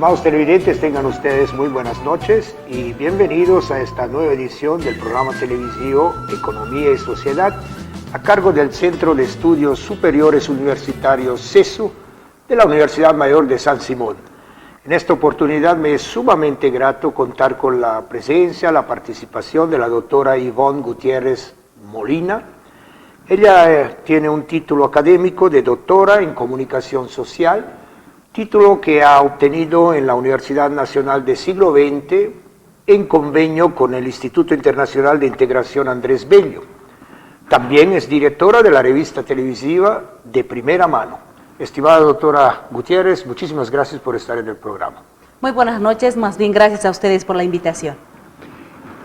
Estimados televidentes, tengan ustedes muy buenas noches y bienvenidos a esta nueva edición del programa televisivo Economía y Sociedad a cargo del Centro de Estudios Superiores Universitarios CESU de la Universidad Mayor de San Simón. En esta oportunidad me es sumamente grato contar con la presencia, la participación de la doctora Ivonne Gutiérrez Molina. Ella tiene un título académico de doctora en Comunicación Social, título que ha obtenido en la Universidad Nacional del Siglo XX en convenio con el Instituto Internacional de Integración Andrés Bello. También es directora de la revista televisiva De Primera Mano. Estimada doctora Gutiérrez, muchísimas gracias por estar en el programa. Muy buenas noches, más bien gracias a ustedes por la invitación.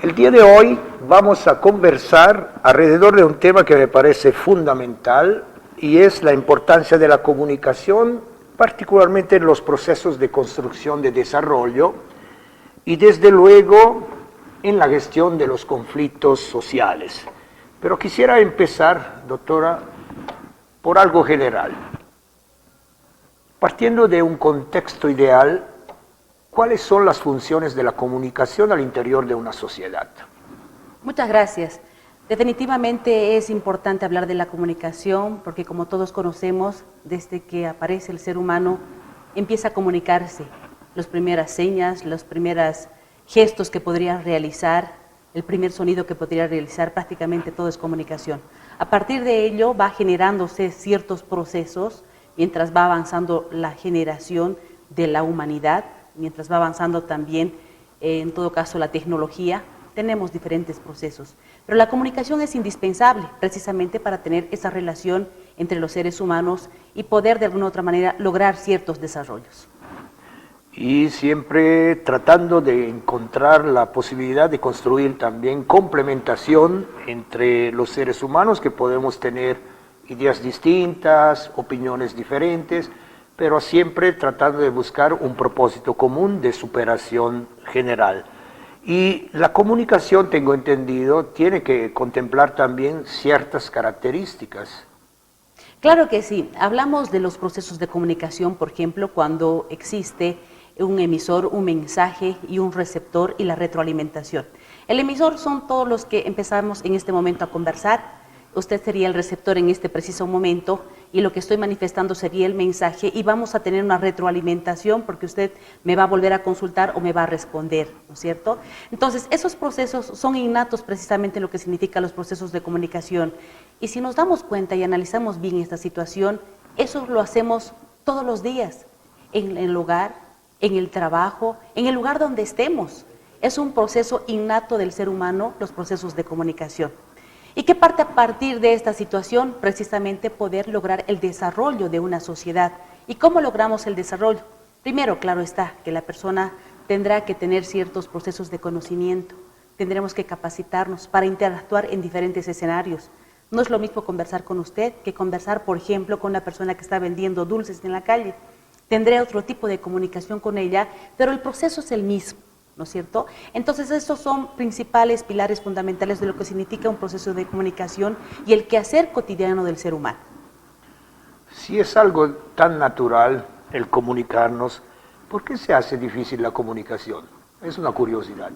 El día de hoy vamos a conversar alrededor de un tema que me parece fundamental y es la importancia de la comunicación, particularmente en los procesos de construcción de desarrollo y desde luego en la gestión de los conflictos sociales. Pero quisiera empezar, doctora, por algo general. Partiendo de un contexto ideal, ¿cuáles son las funciones de la comunicación al interior de una sociedad? Muchas gracias. Definitivamente es importante hablar de la comunicación porque, como todos conocemos, desde que aparece el ser humano empieza a comunicarse. Las primeras señas, los primeros gestos que podría realizar, el primer sonido que podría realizar, prácticamente todo es comunicación. A partir de ello va generándose ciertos procesos mientras va avanzando la generación de la humanidad, mientras va avanzando también, en todo caso, la tecnología. Tenemos diferentes procesos, pero la comunicación es indispensable precisamente para tener esa relación entre los seres humanos y poder de alguna u otra manera lograr ciertos desarrollos. Y siempre tratando de encontrar la posibilidad de construir también complementación entre los seres humanos, que podemos tener ideas distintas, opiniones diferentes, pero siempre tratando de buscar un propósito común de superación general. Y la comunicación, tengo entendido, tiene que contemplar también ciertas características. Claro que sí. Hablamos de los procesos de comunicación, por ejemplo, cuando existe un emisor, un mensaje y un receptor y la retroalimentación. El emisor son todos los que empezamos en este momento a conversar. Usted sería el receptor en este preciso momento y lo que estoy manifestando sería el mensaje y vamos a tener una retroalimentación porque usted me va a volver a consultar o me va a responder, ¿no es cierto? Entonces, esos procesos son innatos precisamente en lo que significan los procesos de comunicación. Y si nos damos cuenta y analizamos bien esta situación, eso lo hacemos todos los días, en el hogar, en el trabajo, en el lugar donde estemos. Es un proceso innato del ser humano, los procesos de comunicación. ¿Y qué parte a partir de esta situación? Precisamente poder lograr el desarrollo de una sociedad. ¿Y cómo logramos el desarrollo? Primero, claro está, que la persona tendrá que tener ciertos procesos de conocimiento, tendremos que capacitarnos para interactuar en diferentes escenarios. No es lo mismo conversar con usted que conversar, por ejemplo, con una persona que está vendiendo dulces en la calle. Tendré otro tipo de comunicación con ella, pero el proceso es el mismo, ¿no es cierto? Entonces, estos son principales pilares fundamentales de lo que significa un proceso de comunicación y el quehacer cotidiano del ser humano. Si es algo tan natural el comunicarnos, ¿por qué se hace difícil la comunicación? Es una curiosidad.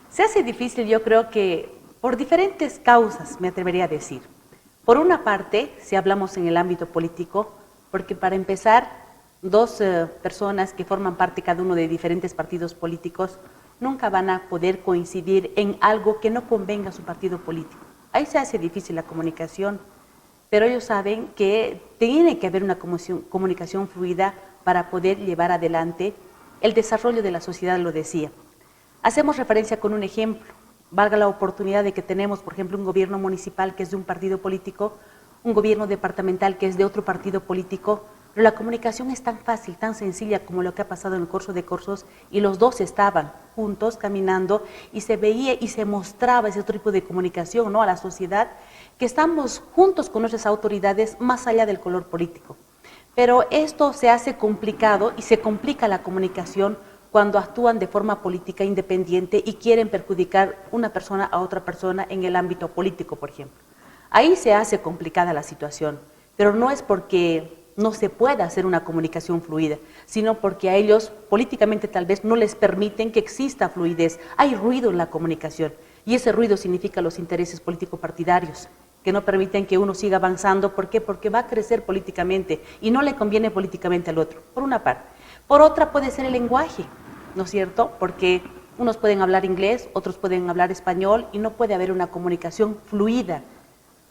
Se hace difícil, yo creo que por diferentes causas, me atrevería a decir. Por una parte, si hablamos en el ámbito político, porque para empezar, dos personas que forman parte cada uno de diferentes partidos políticos nunca van a poder coincidir en algo que no convenga a su partido político. Ahí se hace difícil la comunicación, pero ellos saben que tiene que haber una comunicación fluida para poder llevar adelante el desarrollo de la sociedad, lo decía. Hacemos referencia con un ejemplo, valga la oportunidad de que tenemos, por ejemplo, un gobierno municipal que es de un partido político, un gobierno departamental que es de otro partido político, pero la comunicación es tan fácil, tan sencilla como lo que ha pasado en el curso de cursos y los dos estaban juntos caminando y se veía y se mostraba ese otro tipo de comunicación, ¿no?, a la sociedad, que estamos juntos con nuestras autoridades más allá del color político. Pero esto se hace complicado y se complica la comunicación cuando actúan de forma política independiente y quieren perjudicar una persona a otra persona en el ámbito político, por ejemplo. Ahí se hace complicada la situación, pero no es porque no se pueda hacer una comunicación fluida, sino porque a ellos políticamente tal vez no les permiten que exista fluidez. Hay ruido en la comunicación y ese ruido significa los intereses político-partidarios que no permiten que uno siga avanzando. ¿Por qué? Porque va a crecer políticamente y no le conviene políticamente al otro, por una parte. Por otra puede ser el lenguaje, ¿no es cierto? Porque unos pueden hablar inglés, otros pueden hablar español y no puede haber una comunicación fluida.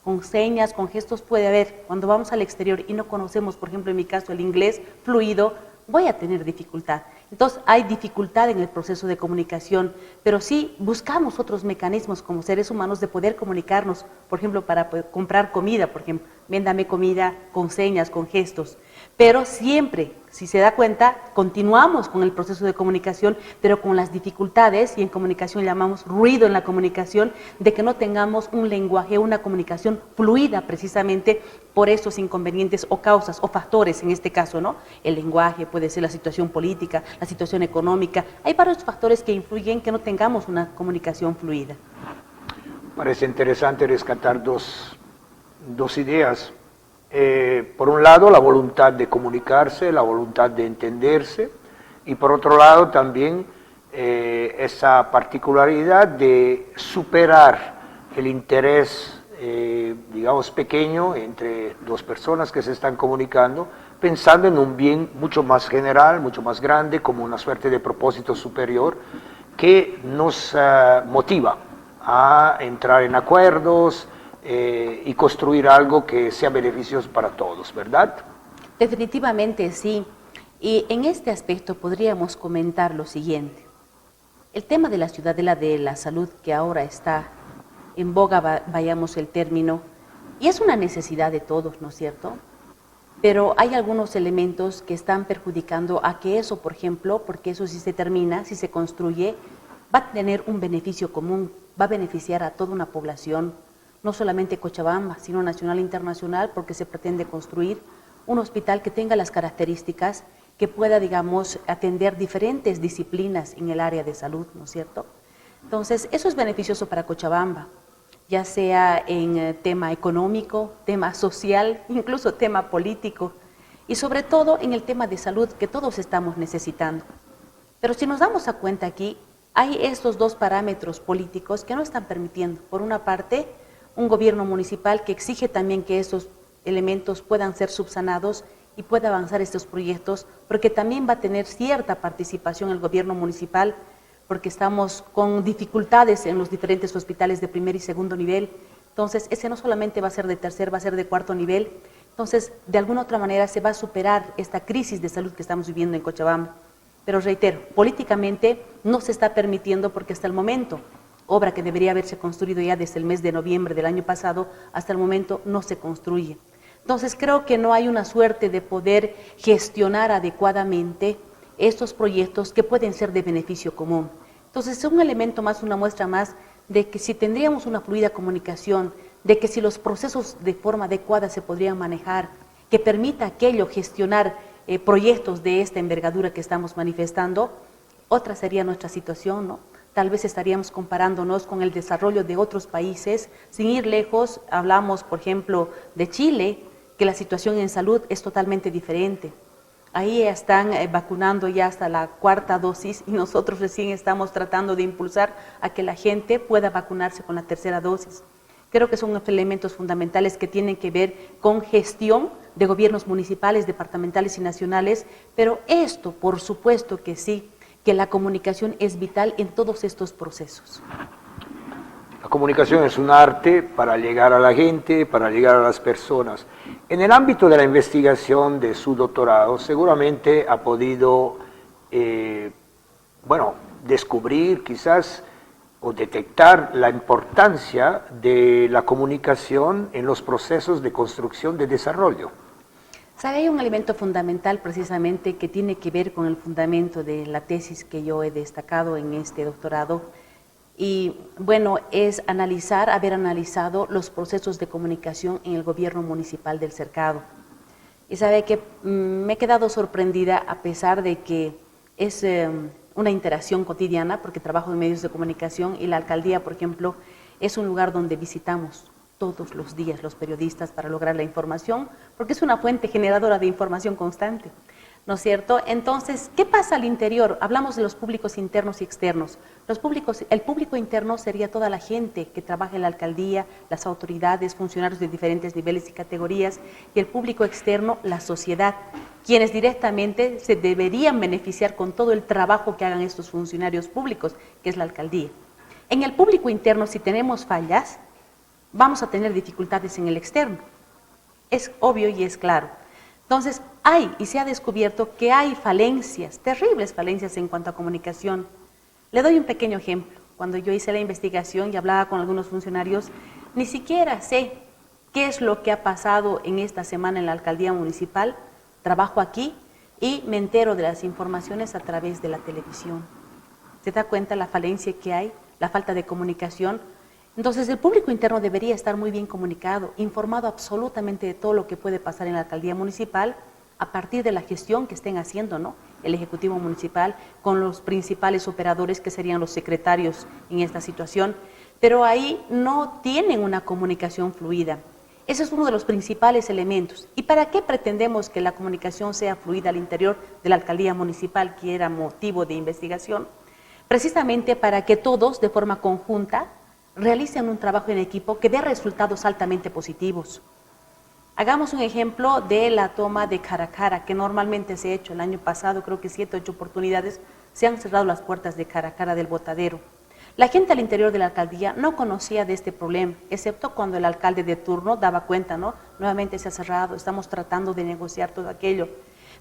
Con señas, con gestos puede haber. Cuando vamos al exterior y no conocemos, por ejemplo, en mi caso, el inglés fluido, voy a tener dificultad. Entonces, hay dificultad en el proceso de comunicación, pero sí buscamos otros mecanismos como seres humanos de poder comunicarnos, por ejemplo, para poder comprar comida, por ejemplo, véndame comida con señas, con gestos. Pero siempre, si se da cuenta, continuamos con el proceso de comunicación, pero con las dificultades, y en comunicación llamamos ruido en la comunicación, de que no tengamos un lenguaje, una comunicación fluida precisamente por estos inconvenientes o causas o factores en este caso, ¿no? El lenguaje puede ser la situación política, la situación económica. Hay varios factores que influyen que no tengamos una comunicación fluida. Parece interesante rescatar dos ideas. Por un lado, la voluntad de comunicarse, la voluntad de entenderse, y por otro lado también esa particularidad de superar el interés, digamos, pequeño entre dos personas que se están comunicando, pensando en un bien mucho más general, mucho más grande, como una suerte de propósito superior que nos motiva a entrar en acuerdos, y construir algo que sea beneficioso para todos, ¿verdad? Definitivamente sí. Y en este aspecto podríamos comentar lo siguiente. El tema de la ciudadela de la salud, que ahora está en boga, vayamos el término, y es una necesidad de todos, ¿no es cierto? Pero hay algunos elementos que están perjudicando a que eso, por ejemplo, porque eso si se termina, si se construye, va a tener un beneficio común, va a beneficiar a toda una población, no solamente Cochabamba, sino nacional e internacional, porque se pretende construir un hospital que tenga las características que pueda, digamos, atender diferentes disciplinas en el área de salud, ¿no es cierto? Entonces, eso es beneficioso para Cochabamba, ya sea en tema económico, tema social, incluso tema político, y sobre todo en el tema de salud que todos estamos necesitando. Pero si nos damos cuenta aquí, hay estos dos parámetros políticos que no están permitiendo, por una parte, un gobierno municipal que exige también que esos elementos puedan ser subsanados y pueda avanzar estos proyectos, porque también va a tener cierta participación el gobierno municipal, porque estamos con dificultades en los diferentes hospitales de primer y segundo nivel. Entonces, ese no solamente va a ser de tercer, va a ser de cuarto nivel. Entonces, de alguna otra manera se va a superar esta crisis de salud que estamos viviendo en Cochabamba. Pero reitero, políticamente no se está permitiendo porque hasta el momento, obra que debería haberse construido ya desde el mes de noviembre del año pasado, hasta el momento no se construye. Entonces creo que no hay una suerte de poder gestionar adecuadamente estos proyectos que pueden ser de beneficio común. Entonces es un elemento más, una muestra más de que si tendríamos una fluida comunicación, de que si los procesos de forma adecuada se podrían manejar, que permita aquello gestionar proyectos de esta envergadura que estamos manifestando, otra sería nuestra situación, ¿no? Tal vez estaríamos comparándonos con el desarrollo de otros países, sin ir lejos, hablamos por ejemplo de Chile, que la situación en salud es totalmente diferente. Ahí están vacunando ya hasta la cuarta dosis y nosotros recién estamos tratando de impulsar a que la gente pueda vacunarse con la tercera dosis. Creo que son elementos fundamentales que tienen que ver con gestión de gobiernos municipales, departamentales y nacionales, pero esto, por supuesto que sí, que la comunicación es vital en todos estos procesos. La comunicación es un arte para llegar a la gente, para llegar a las personas. En el ámbito de la investigación de su doctorado, seguramente ha podido, descubrir quizás o detectar la importancia de la comunicación en los procesos de construcción de desarrollo. ¿Sabe? Hay un elemento fundamental precisamente que tiene que ver con el fundamento de la tesis que yo he destacado en este doctorado y bueno, es haber analizado los procesos de comunicación en el gobierno municipal del Cercado. Y sabe que me he quedado sorprendida a pesar de que es una interacción cotidiana porque trabajo en medios de comunicación y la alcaldía, por ejemplo, es un lugar donde visitamos todos los días los periodistas para lograr la información, porque es una fuente generadora de información constante, ¿no es cierto? Entonces, ¿qué pasa al interior? Hablamos de los públicos internos y externos. El público interno sería toda la gente que trabaja en la alcaldía, las autoridades, funcionarios de diferentes niveles y categorías, y el público externo, la sociedad, quienes directamente se deberían beneficiar con todo el trabajo que hagan estos funcionarios públicos, que es la alcaldía. En el público interno, si tenemos fallas, vamos a tener dificultades en el externo. Es obvio y es claro. Entonces, y se ha descubierto que hay falencias, terribles falencias en cuanto a comunicación. Le doy un pequeño ejemplo. Cuando yo hice la investigación y hablaba con algunos funcionarios, ni siquiera sé qué es lo que ha pasado en esta semana en la alcaldía municipal. Trabajo aquí y me entero de las informaciones a través de la televisión. ¿Se da cuenta la falencia que hay, la falta de comunicación? Entonces, el público interno debería estar muy bien comunicado, informado absolutamente de todo lo que puede pasar en la alcaldía municipal a partir de la gestión que estén haciendo, ¿no? El Ejecutivo Municipal con los principales operadores que serían los secretarios en esta situación, pero ahí no tienen una comunicación fluida. Ese es uno de los principales elementos. ¿Y para qué pretendemos que la comunicación sea fluida al interior de la alcaldía municipal, que era motivo de investigación? Precisamente para que todos, de forma conjunta, realicen un trabajo en equipo que dé resultados altamente positivos. Hagamos un ejemplo de la toma de Caracara, que normalmente se ha hecho el año pasado, creo que 7 u 8 oportunidades, se han cerrado las puertas de Caracara del Botadero. La gente al interior de la alcaldía no conocía de este problema, excepto cuando el alcalde de turno daba cuenta, ¿no? Nuevamente se ha cerrado, estamos tratando de negociar todo aquello.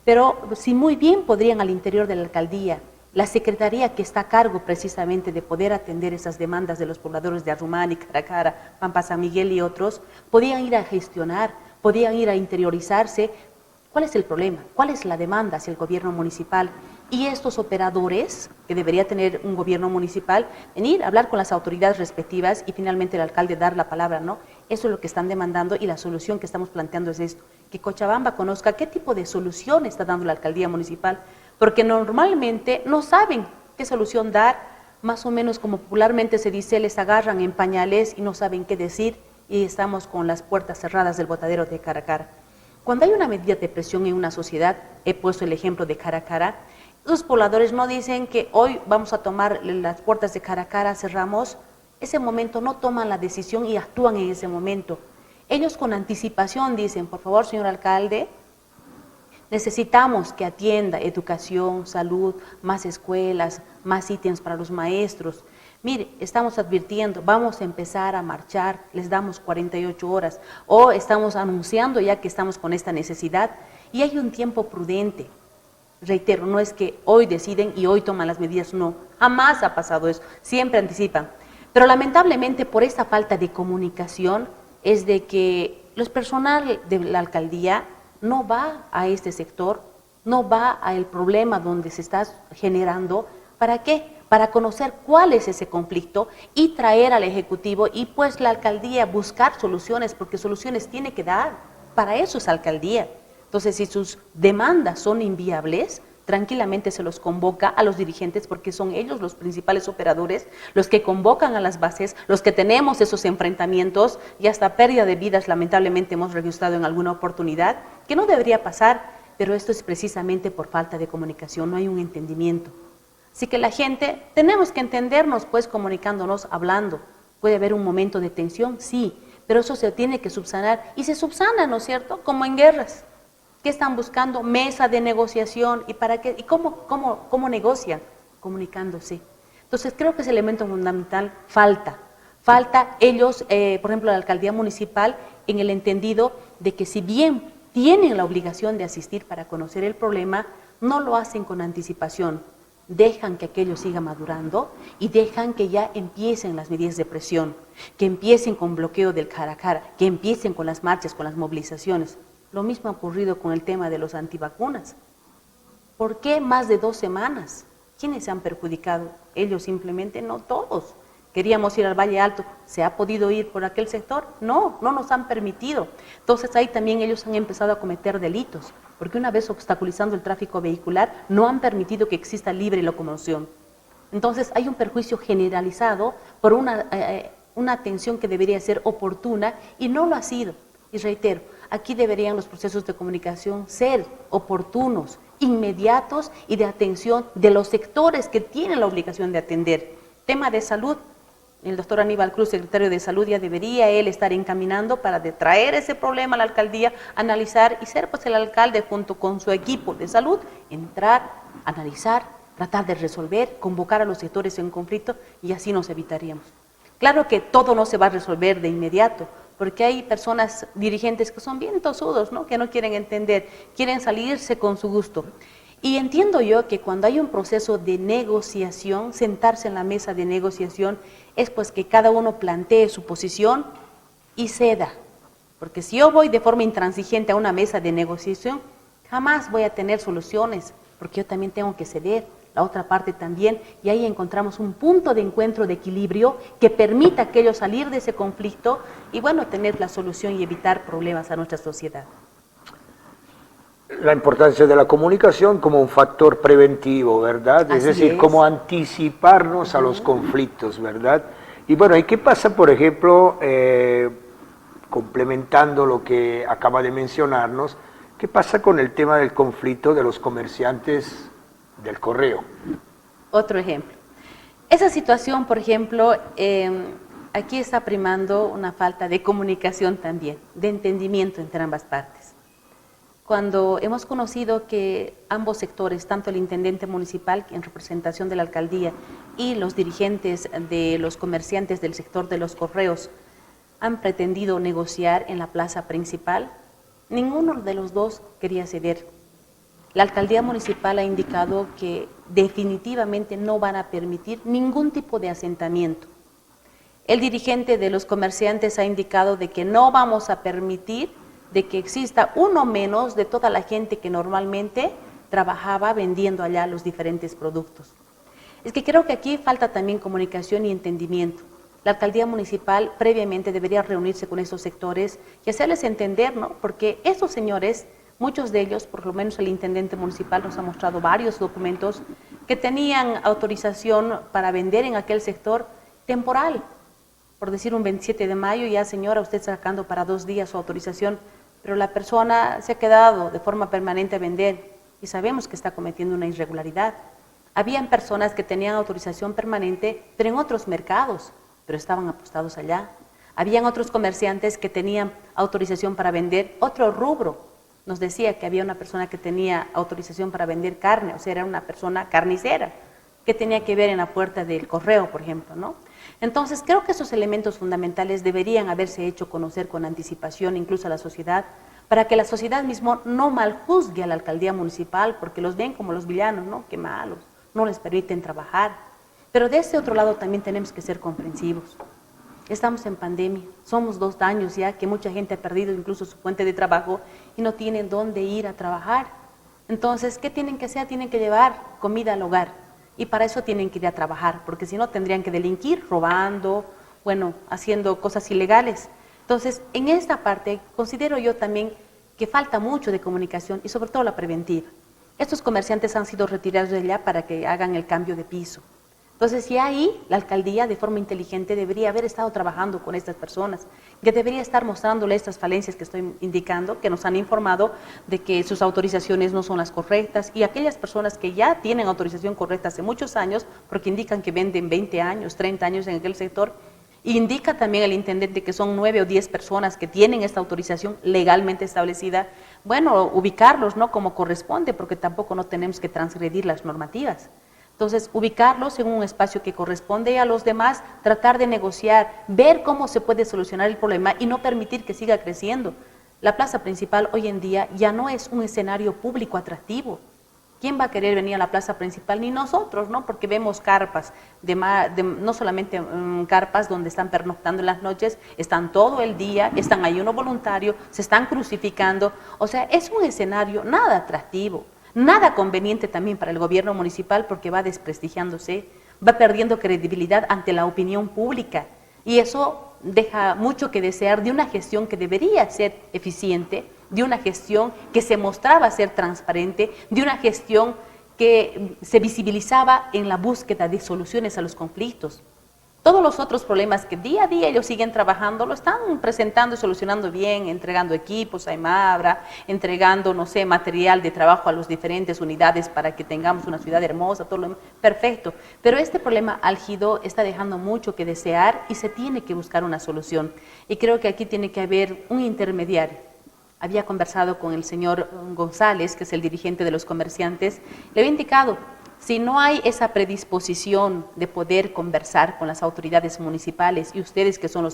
Pero si muy bien podrían al interior de la alcaldía, la secretaría que está a cargo precisamente de poder atender esas demandas de los pobladores de Arrumani, Caracara, Pampa San Miguel y otros, podían ir a gestionar, podían ir a interiorizarse. ¿Cuál es el problema? ¿Cuál es la demanda hacia el gobierno municipal? Y estos operadores, que debería tener un gobierno municipal, venir a hablar con las autoridades respectivas y finalmente el alcalde dar la palabra, ¿no? Eso es lo que están demandando y la solución que estamos planteando es esto, que Cochabamba conozca qué tipo de solución está dando la alcaldía municipal, porque normalmente no saben qué solución dar, más o menos como popularmente se dice, les agarran en pañales y no saben qué decir y estamos con las puertas cerradas del Botadero de Caracara. Cuando hay una medida de presión en una sociedad, he puesto el ejemplo de Caracara, los pobladores no dicen que hoy vamos a tomar las puertas de Caracara, cerramos, ese momento no toman la decisión y actúan en ese momento. Ellos con anticipación dicen, por favor, señor alcalde, necesitamos que atienda educación, salud, más escuelas, más ítems para los maestros. Mire, estamos advirtiendo, vamos a empezar a marchar, les damos 48 horas, o estamos anunciando ya que estamos con esta necesidad, y hay un tiempo prudente. Reitero, no es que hoy deciden y hoy toman las medidas, no, jamás ha pasado eso, siempre anticipan. Pero lamentablemente por esta falta de comunicación es de que los personal de la alcaldía no va a este sector, no va al problema donde se está generando. ¿Para qué? Para conocer cuál es ese conflicto y traer al Ejecutivo y pues la alcaldía buscar soluciones, porque soluciones tiene que dar, para eso es alcaldía. Entonces, si sus demandas son inviables, tranquilamente se los convoca a los dirigentes porque son ellos los principales operadores, los que convocan a las bases, los que tenemos esos enfrentamientos y hasta pérdida de vidas lamentablemente hemos registrado en alguna oportunidad, que no debería pasar, pero esto es precisamente por falta de comunicación, no hay un entendimiento. Así que la gente, tenemos que entendernos pues comunicándonos, hablando. Puede haber un momento de tensión, sí, pero eso se tiene que subsanar y se subsana, ¿no es cierto? Como en guerras. ¿Qué están buscando? Mesa de negociación. ¿Y para qué? ¿Y cómo negocian? Comunicándose. Entonces creo que ese elemento fundamental falta. Falta ellos, por ejemplo, la alcaldía municipal, en el entendido de que si bien tienen la obligación de asistir para conocer el problema, no lo hacen con anticipación. Dejan que aquello siga madurando y dejan que ya empiecen las medidas de presión, que empiecen con bloqueo del cara a cara, que empiecen con las marchas, con las movilizaciones. Lo mismo ha ocurrido con el tema de los antivacunas. ¿Por qué más de 2 semanas? ¿Quiénes se han perjudicado? Ellos simplemente, no todos. Queríamos ir al Valle Alto, ¿se ha podido ir por aquel sector? No, no nos han permitido. Entonces ahí también ellos han empezado a cometer delitos, porque una vez obstaculizando el tráfico vehicular, no han permitido que exista libre locomoción. Entonces hay un perjuicio generalizado por una atención que debería ser oportuna y no lo ha sido. Y reitero, aquí deberían los procesos de comunicación ser oportunos, inmediatos y de atención de los sectores que tienen la obligación de atender. Tema de salud, el doctor Aníbal Cruz, secretario de Salud, ya debería él estar encaminando para traer ese problema a la alcaldía, analizar y ser pues el alcalde junto con su equipo de salud, entrar, analizar, tratar de resolver, convocar a los sectores en conflicto y así nos evitaríamos. Claro que todo no se va a resolver de inmediato, porque hay personas, dirigentes que son bien tosudos, ¿no? Que no quieren entender, quieren salirse con su gusto. Y entiendo yo que cuando hay un proceso de negociación, sentarse en la mesa de negociación, es pues que cada uno plantee su posición y ceda. Porque si yo voy de forma intransigente a una mesa de negociación, jamás voy a tener soluciones, porque yo también tengo que ceder, la otra parte también, y ahí encontramos un punto de encuentro de equilibrio que permita a aquellos salir de ese conflicto y bueno, tener la solución y evitar problemas a nuestra sociedad. La importancia de la comunicación como un factor preventivo, ¿verdad? Es decir, cómo anticiparnos a los conflictos, ¿verdad? Y bueno, ¿y qué pasa, por ejemplo, complementando lo que acaba de mencionarnos, qué pasa con el tema del conflicto de los comerciantes del correo? Otro ejemplo. Esa situación, por ejemplo, aquí está primando una falta de comunicación también, de entendimiento entre ambas partes. Cuando hemos conocido que ambos sectores, tanto el intendente municipal en representación de la alcaldía y los dirigentes de los comerciantes del sector de los correos han pretendido negociar en la plaza principal, ninguno de los dos quería ceder. La alcaldía municipal ha indicado que definitivamente no van a permitir ningún tipo de asentamiento. El dirigente de los comerciantes ha indicado de que no vamos a permitir de que exista uno menos de toda la gente que normalmente trabajaba vendiendo allá los diferentes productos. Es que creo que aquí falta también comunicación y entendimiento. La alcaldía municipal previamente debería reunirse con esos sectores y hacerles entender, ¿no? Porque esos señores, muchos de ellos, por lo menos el intendente municipal nos ha mostrado varios documentos que tenían autorización para vender en aquel sector temporal. Por decir un 27 de mayo, ya señora, usted está sacando para 2 días su autorización, pero la persona se ha quedado de forma permanente a vender y sabemos que está cometiendo una irregularidad. Habían personas que tenían autorización permanente, pero en otros mercados, pero estaban apostados allá. Habían otros comerciantes que tenían autorización para vender otro rubro. Nos decía que había una persona que tenía autorización para vender carne, o sea, era una persona carnicera, que tenía que ver en la puerta del correo, por ejemplo, ¿no? Entonces, creo que esos elementos fundamentales deberían haberse hecho conocer con anticipación incluso a la sociedad, para que la sociedad mismo no maljuzgue a la alcaldía municipal, porque los ven como los villanos, ¿no? Qué malos, no les permiten trabajar. Pero de ese otro lado también tenemos que ser comprensivos. Estamos en pandemia, somos 2 años ya que mucha gente ha perdido incluso su fuente de trabajo y no tienen dónde ir a trabajar. Entonces, ¿qué tienen que hacer? Tienen que llevar comida al hogar. Y para eso tienen que ir a trabajar, porque si no tendrían que delinquir, robando, bueno, haciendo cosas ilegales. Entonces, en esta parte considero yo también que falta mucho de comunicación y sobre todo la preventiva. Estos comerciantes han sido retirados de allá para que hagan el cambio de piso. Entonces, ya ahí la alcaldía de forma inteligente debería haber estado trabajando con estas personas, que debería estar mostrándole estas falencias que estoy indicando, que nos han informado de que sus autorizaciones no son las correctas, y aquellas personas que ya tienen autorización correcta hace muchos años, porque indican que venden 20 años, 30 años en aquel sector, y indica también el intendente que son 9 o 10 personas que tienen esta autorización legalmente establecida, bueno, ubicarlos, ¿no? Como corresponde, porque tampoco no tenemos que transgredir las normativas. Entonces, ubicarlos en un espacio que corresponde a los demás, tratar de negociar, ver cómo se puede solucionar el problema y no permitir que siga creciendo. La plaza principal hoy en día ya no es un escenario público atractivo. ¿Quién va a querer venir a la plaza principal? Ni nosotros, ¿no? Porque vemos carpas, no solamente carpas donde están pernoctando en las noches, están todo el día, están ayuno voluntario, se están crucificando. O sea, es un escenario nada atractivo. Nada conveniente también para el gobierno municipal porque va desprestigiándose, va perdiendo credibilidad ante la opinión pública y eso deja mucho que desear de una gestión que debería ser eficiente, de una gestión que se mostraba ser transparente, de una gestión que se visibilizaba en la búsqueda de soluciones a los conflictos. Todos los otros problemas que día a día ellos siguen trabajando, lo están presentando y solucionando bien, entregando equipos a Emabra, entregando, no sé, material de trabajo a las diferentes unidades para que tengamos una ciudad hermosa, todo lo perfecto. Pero este problema álgido está dejando mucho que desear y se tiene que buscar una solución. Y creo que aquí tiene que haber un intermediario. Había conversado con el señor González, que es el dirigente de los comerciantes, le había indicado, si no hay esa predisposición de poder conversar con las autoridades municipales y ustedes que son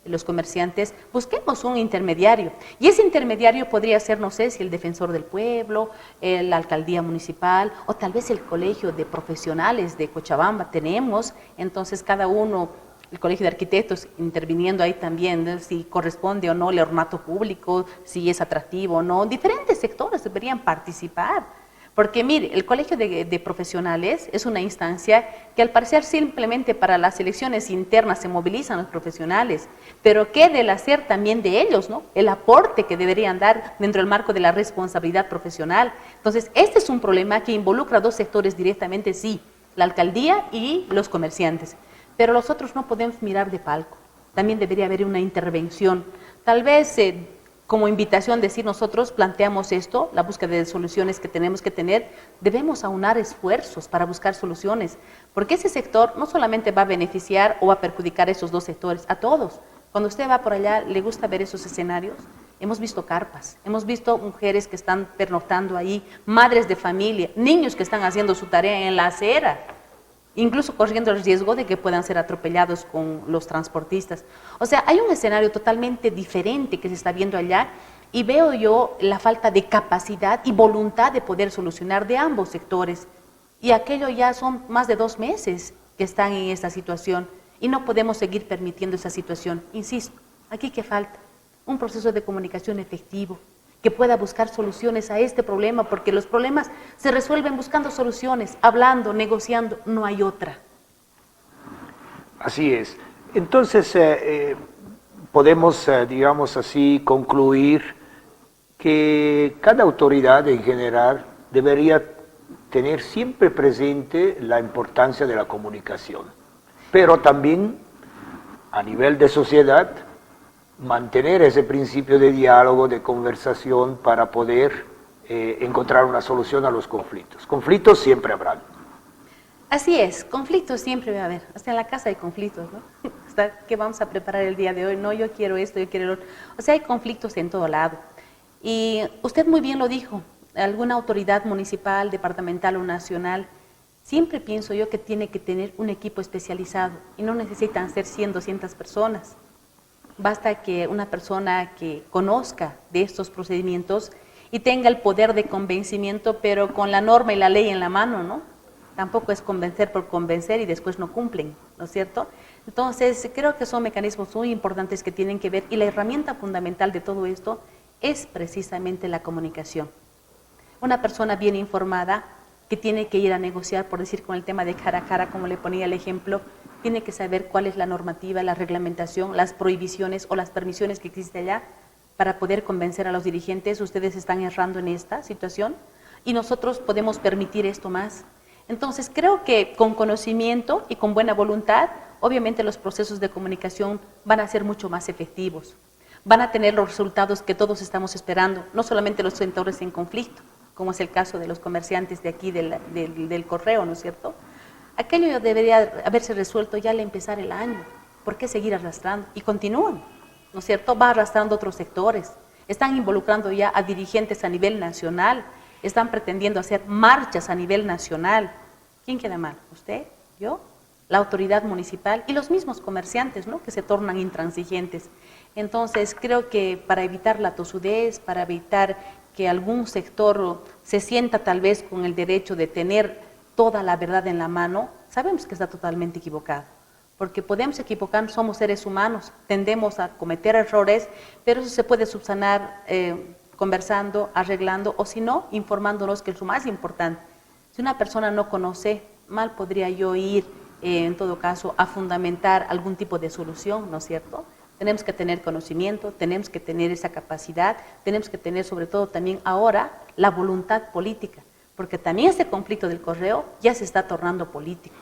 los comerciantes, busquemos un intermediario. Y ese intermediario podría ser, no sé, si el defensor del pueblo, la alcaldía municipal o tal vez el colegio de profesionales de Cochabamba. Tenemos, entonces cada uno, el colegio de arquitectos interviniendo ahí también, ¿no? Si corresponde o no el ornato público, si es atractivo o no. Diferentes sectores deberían participar. Porque mire, el colegio de profesionales es una instancia que al parecer simplemente para las elecciones internas se movilizan los profesionales, pero ¿qué del hacer también de ellos, ¿no? El aporte que deberían dar dentro del marco de la responsabilidad profesional. Entonces, este es un problema que involucra a dos sectores directamente, sí, la alcaldía y los comerciantes, pero los otros no podemos mirar de palco. También debería haber una intervención, tal vez como invitación decir nosotros planteamos esto, la búsqueda de soluciones que tenemos que tener, debemos aunar esfuerzos para buscar soluciones, porque ese sector no solamente va a beneficiar o va a perjudicar a esos dos sectores, a todos. Cuando usted va por allá, ¿le gusta ver esos escenarios? Hemos visto carpas, hemos visto mujeres que están pernoctando ahí, madres de familia, niños que están haciendo su tarea en la acera, incluso corriendo el riesgo de que puedan ser atropellados con los transportistas. O sea, hay un escenario totalmente diferente que se está viendo allá y veo yo la falta de capacidad y voluntad de poder solucionar de ambos sectores. Y aquello ya son más de 2 meses que están en esta situación y no podemos seguir permitiendo esa situación. Insisto, aquí que falta un proceso de comunicación efectivo, que pueda buscar soluciones a este problema, porque los problemas se resuelven buscando soluciones, hablando, negociando, no hay otra. Así es. Entonces, podemos, digamos así, concluir que cada autoridad en general debería tener siempre presente la importancia de la comunicación, pero también a nivel de sociedad, mantener ese principio de diálogo, de conversación para poder encontrar una solución a los conflictos. Conflictos siempre habrán. Así es, conflictos siempre va a haber, hasta en la casa hay conflictos, ¿no? ¿Qué vamos a preparar el día de hoy? No, yo quiero esto, yo quiero lo otro. O sea, hay conflictos en todo lado. Y usted muy bien lo dijo, alguna autoridad municipal, departamental o nacional, siempre pienso yo que tiene que tener un equipo especializado y no necesitan ser 100, 200 personas. Basta que una persona que conozca de estos procedimientos y tenga el poder de convencimiento, pero con la norma y la ley en la mano, ¿no? Tampoco es convencer por convencer y después no cumplen, ¿no es cierto? Entonces, creo que son mecanismos muy importantes que tienen que ver y la herramienta fundamental de todo esto es precisamente la comunicación. Una persona bien informada que tiene que ir a negociar, por decir con el tema de cara a cara, como le ponía el ejemplo, tiene que saber cuál es la normativa, la reglamentación, las prohibiciones o las permisiones que existe allá para poder convencer a los dirigentes, ustedes están errando en esta situación y nosotros podemos permitir esto más. Entonces creo que con conocimiento y con buena voluntad, obviamente los procesos de comunicación van a ser mucho más efectivos, van a tener los resultados que todos estamos esperando, no solamente los sectores en conflicto, como es el caso de los comerciantes de aquí del correo, ¿no es cierto? Aquello debería haberse resuelto ya al empezar el año. ¿Por qué seguir arrastrando? Y continúan, ¿no es cierto? Va arrastrando otros sectores. Están involucrando ya a dirigentes a nivel nacional. Están pretendiendo hacer marchas a nivel nacional. ¿Quién queda mal? ¿Usted? ¿Yo? La autoridad municipal y los mismos comerciantes, ¿no? Que se tornan intransigentes. Entonces, creo que para evitar la tosudez, para evitar que algún sector se sienta tal vez con el derecho de tener toda la verdad en la mano, sabemos que está totalmente equivocado, porque podemos equivocarnos, somos seres humanos, tendemos a cometer errores, pero eso se puede subsanar conversando, arreglando, o si no, informándonos, que es lo más importante. Si una persona no conoce, mal podría yo ir, en todo caso, a fundamentar algún tipo de solución, ¿no es cierto? Tenemos que tener conocimiento, tenemos que tener esa capacidad, tenemos que tener sobre todo también ahora la voluntad política, porque también este conflicto del correo ya se está tornando político.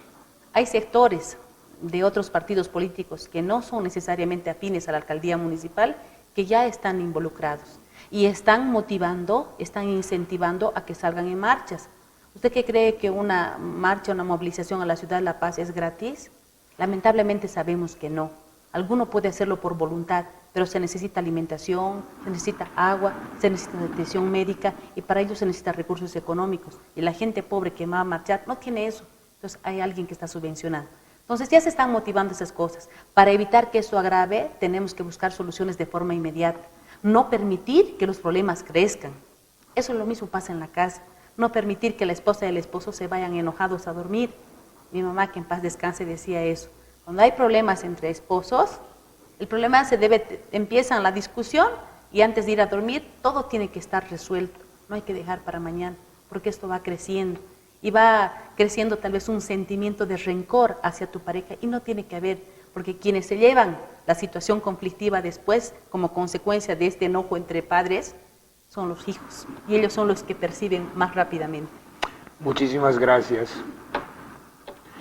Hay sectores de otros partidos políticos que no son necesariamente afines a la alcaldía municipal, que ya están involucrados y están motivando, están incentivando a que salgan en marchas. ¿Usted qué cree que una marcha, una movilización a la ciudad de La Paz es gratis? Lamentablemente sabemos que no. Alguno puede hacerlo por voluntad, pero se necesita alimentación, se necesita agua, se necesita atención médica y para ello se necesitan recursos económicos. Y la gente pobre que va a marchar no tiene eso. Entonces hay alguien que está subvencionando. Entonces ya se están motivando esas cosas. Para evitar que eso agrave, tenemos que buscar soluciones de forma inmediata. No permitir que los problemas crezcan. Eso lo mismo pasa en la casa. No permitir que la esposa y el esposo se vayan enojados a dormir. Mi mamá, que en paz descanse, decía eso. Cuando hay problemas entre esposos, el problema empiezan la discusión y antes de ir a dormir, todo tiene que estar resuelto. No hay que dejar para mañana, porque esto va creciendo. Y va creciendo tal vez un sentimiento de rencor hacia tu pareja y no tiene que haber, porque quienes se llevan la situación conflictiva después como consecuencia de este enojo entre padres son los hijos y ellos son los que perciben más rápidamente. Muchísimas gracias.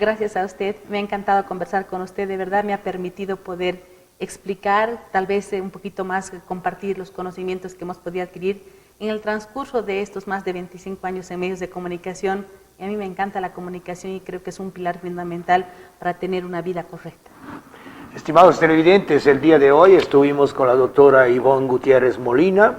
Gracias a usted, me ha encantado conversar con usted, de verdad me ha permitido poder explicar, tal vez un poquito más, compartir los conocimientos que hemos podido adquirir en el transcurso de estos más de 25 años en medios de comunicación. Y a mí me encanta la comunicación y creo que es un pilar fundamental para tener una vida correcta. Estimados televidentes, el día de hoy estuvimos con la doctora Ivonne Gutiérrez Molina.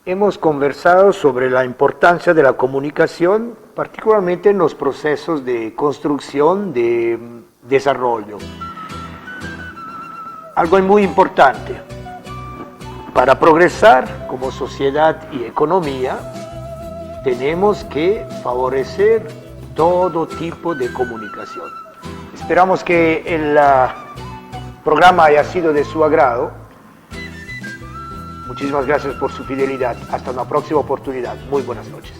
Hemos conversado sobre la importancia de la comunicación, particularmente en los procesos de construcción, de desarrollo. Algo muy importante, para progresar como sociedad y economía, tenemos que favorecer todo tipo de comunicación. Esperamos que el programa haya sido de su agrado. Muchísimas gracias por su fidelidad. Hasta una próxima oportunidad. Muy buenas noches.